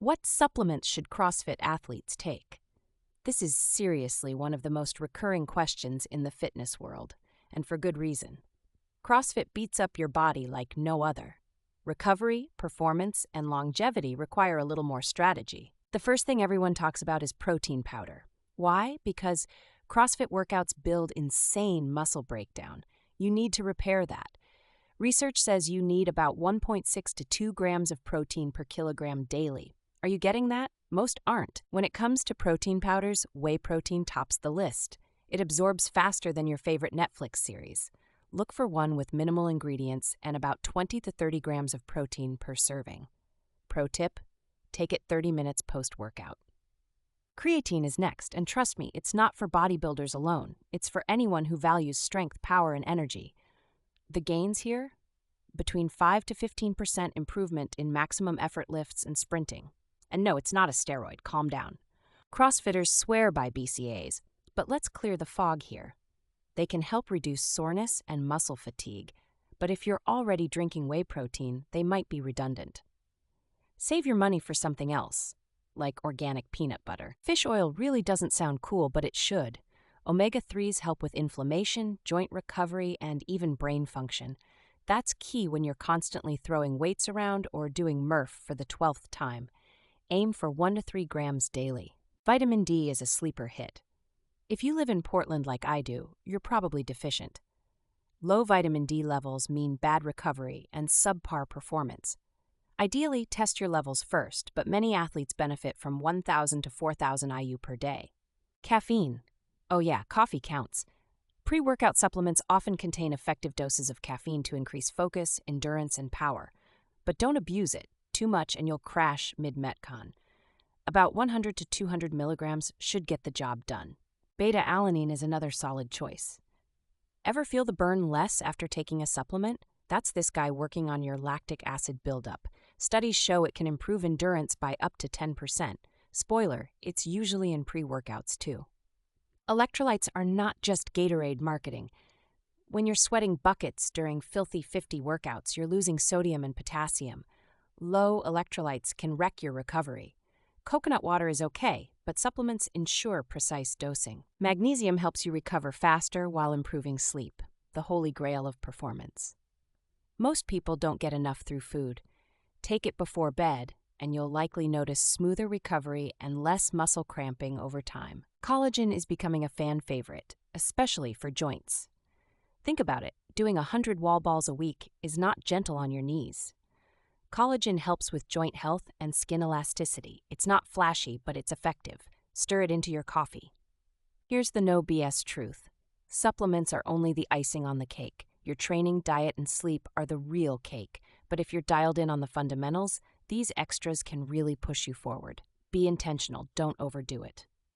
What supplements should CrossFit athletes take? This is seriously one of the most recurring questions in the fitness world, and for good reason. CrossFit beats up your body like no other. Recovery, performance, and longevity require a little more strategy. The first thing everyone talks about is protein powder. Why? Because CrossFit workouts build insane muscle breakdown. You need to repair that. Research says you need about 1.6 to 2 grams of protein per kilogram daily. Are you getting that? Most aren't. When it comes to protein powders, whey protein tops the list. It absorbs faster than your favorite Netflix series. Look for one with minimal ingredients and about 20 to 30 grams of protein per serving. Pro tip: take it 30 minutes post-workout. Creatine is next, and trust me, it's not for bodybuilders alone. It's for anyone who values strength, power, and energy. The gains here? Between 5 to 15% improvement in maximum effort lifts and sprinting. And no, it's not a steroid, calm down. CrossFitters swear by BCAAs, but let's clear the fog here. They can help reduce soreness and muscle fatigue, but if you're already drinking whey protein, they might be redundant. Save your money for something else, like organic peanut butter. Fish oil really doesn't sound cool, but it should. Omega-3s help with inflammation, joint recovery, and even brain function. That's key when you're constantly throwing weights around or doing Murph for the 12th time. Aim for 1 to 3 grams daily. Vitamin D is a sleeper hit. If you live in Portland like I do, you're probably deficient. Low vitamin D levels mean bad recovery and subpar performance. Ideally, test your levels first, but many athletes benefit from 1,000 to 4,000 IU per day. Caffeine. Oh yeah, coffee counts. Pre-workout supplements often contain effective doses of caffeine to increase focus, endurance, and power. But don't abuse it. Too much and you'll crash mid-metcon. About 100 to 200 milligrams should get the job done. Beta-alanine is another solid choice. Ever feel the burn less after taking a supplement? That's this guy working on your lactic acid buildup. Studies show it can improve endurance by up to 10%. Spoiler, it's usually in pre-workouts too. Electrolytes are not just Gatorade marketing. When you're sweating buckets during filthy 50 workouts, you're losing sodium and potassium. Low electrolytes can wreck your recovery. Coconut water is okay, but supplements ensure precise dosing. Magnesium helps you recover faster while improving sleep, the holy grail of performance. Most people don't get enough through food. Take it before bed, and you'll likely notice smoother recovery and less muscle cramping over time. Collagen is becoming a fan favorite, especially for joints. Think about it, doing 100 wall balls a week is not gentle on your knees. Collagen helps with joint health and skin elasticity. It's not flashy, but it's effective. Stir it into your coffee. Here's the no BS truth. Supplements are only the icing on the cake. Your training, diet, and sleep are the real cake. But if you're dialed in on the fundamentals, these extras can really push you forward. Be intentional, don't overdo it.